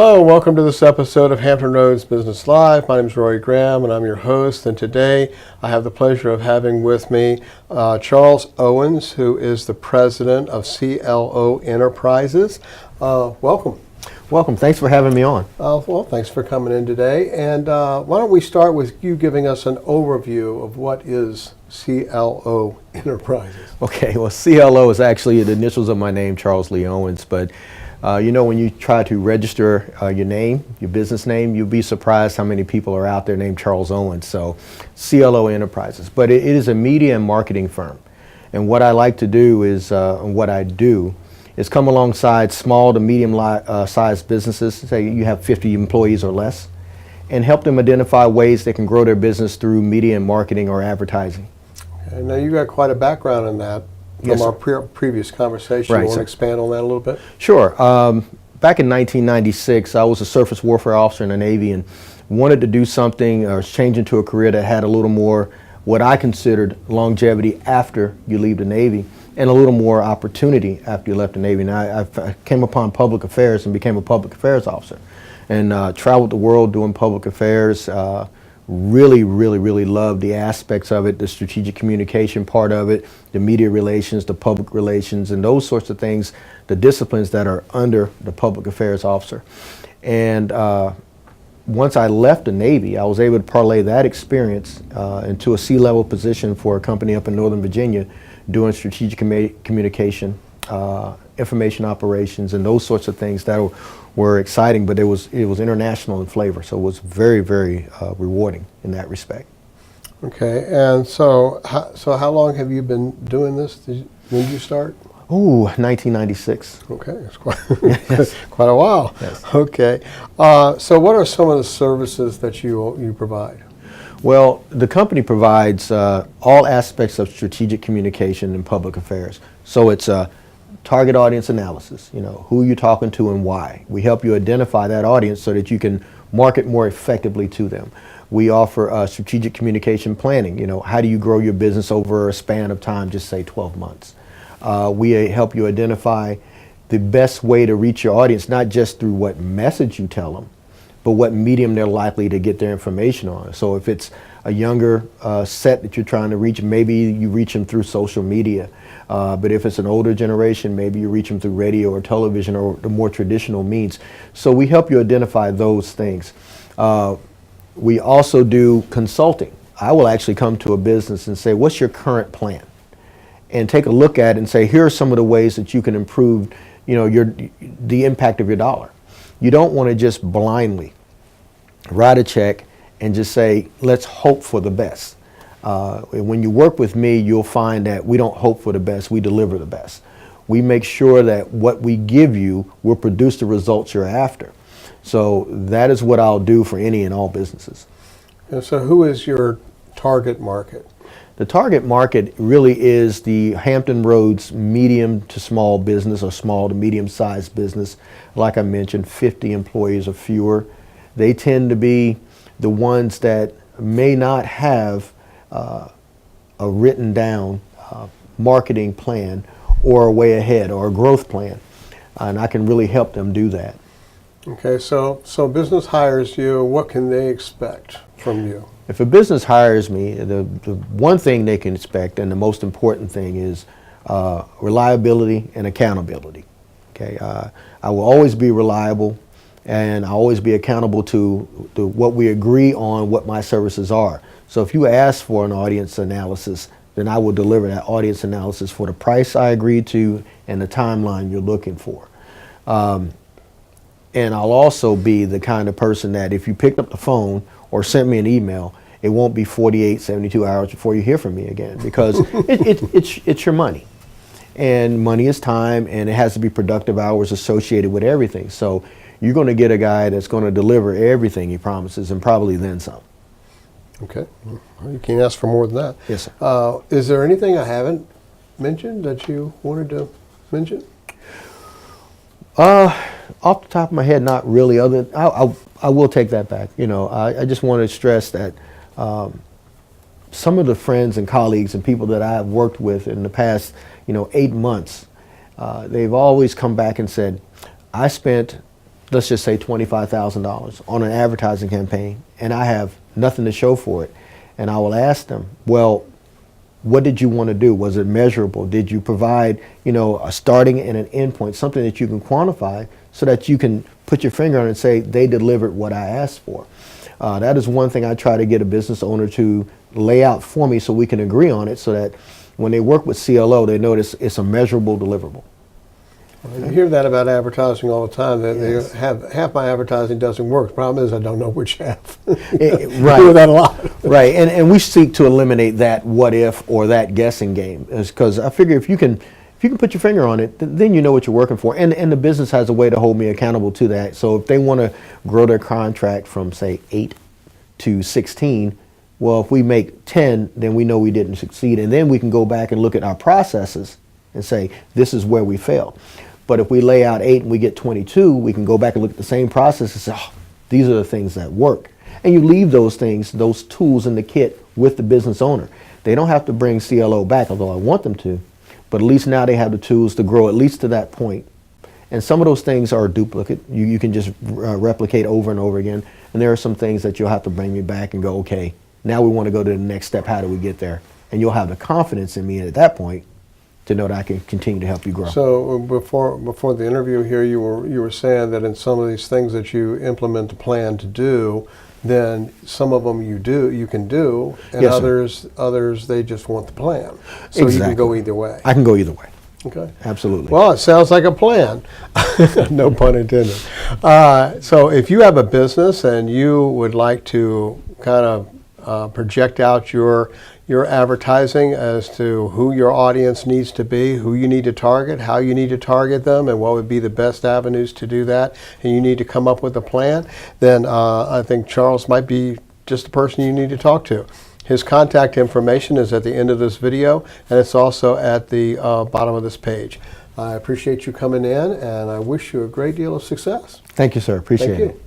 Hello, welcome to this episode of Hampton Roads Business Live. My name is Roy Graham and I'm your host, and today I have the pleasure of having with me Charles Owens, who is the president of CLO Enterprises. Welcome. Welcome. Thanks for having me on. Well, thanks for coming in today. And why don't we start with you giving us an overview of what is CLO Enterprises? Okay, well, CLO is actually the initials of my name, Charles Lee Owens, but you know, when you try to register your name, your business name, you'll be surprised how many people are out there named Charles Owens. So CLO Enterprises, but it is a media and marketing firm. And what I like to do is, what I do is come alongside small to medium sized businesses, say you have 50 employees or less, and help them identify ways they can grow their business through media and marketing or advertising. Okay, now you got quite a background in that. From Yes, our previous conversation, right, you want sir. to expand on that a little bit? Sure. Back in 1996, I was a surface warfare officer in the Navy and wanted to do something or change into a career that had a little more what I considered longevity after you leave the Navy and a little more opportunity after you left the Navy. And I came upon public affairs and became a public affairs officer and traveled the world doing public affairs. Really loved the aspects of it, the strategic communication part of it, the media relations, the public relations, and those sorts of things, the disciplines that are under the public affairs officer. And once I left the Navy, I was able to parlay that experience into a C-level position for a company up in Northern Virginia doing strategic communication, information operations, and those sorts of things that were exciting, but it was international in flavor, so it was very rewarding in that respect. Okay, and so how long have you been doing this? When did you start? Oh, 1996. Okay, it's quite a while. Yes. Okay, so what are some of the services that you provide? Well, the company provides all aspects of strategic communication and public affairs. So it's target audience analysis, you know, who you're talking to and why. We help you identify that audience so that you can market more effectively to them. We offer strategic communication planning, you know, how do you grow your business over a span of time, just say 12 months. We help you identify the best way to reach your audience, not just through what message you tell them, but what medium they're likely to get their information on. So if it's a younger set that you're trying to reach, maybe you reach them through social media. But if it's an older generation, maybe you reach them through radio or television or the more traditional means. So we help you identify those things. We also do consulting. I will actually come to a business and say, what's your current plan? And take a look at it and say, here are some of the ways that you can improve, you know, the impact of your dollar. You don't want to just blindly write a check and just say, let's hope for the best. When you work with me, you'll find that we don't hope for the best, we deliver the best. We make sure that what we give you will produce the results you're after. So that is what I'll do for any and all businesses. And so who is your target market? The target market really is the Hampton Roads medium to small business or small to medium sized business. Like I mentioned, 50 employees or fewer. They tend to be the ones that may not have a written down marketing plan or a way ahead or a growth plan, and I can really help them do that. Okay, so business hires you. What can they expect from you? If a business hires me, the one thing they can expect, and the most important thing, is reliability and accountability. Okay, I will always be reliable, and I'll always be accountable to what we agree on, what my services are. So if you ask for an audience analysis, then I will deliver that audience analysis for the price I agreed to and the timeline you're looking for. And I'll also be the kind of person that if you picked up the phone or sent me an email, it won't be 48, 72 hours before you hear from me again, because it's your money. And money is time, and it has to be productive hours associated with everything. So you're going to get a guy that's going to deliver everything he promises and probably then some. Okay, well, you can't ask for more than that. Yes, sir. Is there anything I haven't mentioned that you wanted to mention? Off the top of my head, not really. I will take that back. You know, I just want to stress that some of the friends and colleagues and people that I have worked with in the past, 8 months, they've always come back and said, I spent let's just say $25,000 on an advertising campaign, and I have nothing to show for it, and I will ask them, well, what did you want to do? Was it measurable? Did you provide, a starting and an end point, something that you can quantify so that you can put your finger on it and say, they delivered what I asked for? That is one thing I try to get a business owner to lay out for me so we can agree on it, so that when they work with CLO, they notice it's a measurable deliverable. I hear that about advertising all the time, that Yes. they have half my advertising doesn't work. The problem is I don't know which half. Right. I hear that a lot. Right, and we seek to eliminate that what if or that guessing game, because I figure if you can put your finger on it, then you know what you're working for, and the business has a way to hold me accountable to that. So if they want to grow their contract from say 8 to 16, well, if we make 10, then we know we didn't succeed, and then we can go back and look at our processes and say this is where we failed. But if we lay out 8 and we get 22, we can go back and look at the same process and say, oh, these are the things that work. And you leave those things, those tools in the kit with the business owner. They don't have to bring CLO back, although I want them to, but at least now they have the tools to grow at least to that point. And some of those things are duplicate. You can just replicate over and over again. And there are some things that you'll have to bring me back and go, okay, now we want to go to the next step. How do we get there? And you'll have the confidence in me at that point to know that I can continue to help you grow. So before the interview here, you were saying that in some of these things that you implement a plan to do, then some of them you can do, and Yes, sir. others they just want the plan. So Exactly. you can go either way. I can go either way. Okay. Absolutely. Well, it sounds like a plan. No pun intended. So if you have a business and you would like to kind of project out your advertising as to who your audience needs to be, who you need to target, how you need to target them, and what would be the best avenues to do that, and you need to come up with a plan, then I think Charles might be just the person you need to talk to. His contact information is at the end of this video, and it's also at the bottom of this page. I appreciate you coming in, and I wish you a great deal of success. Thank you, sir. Appreciate Thank it. you.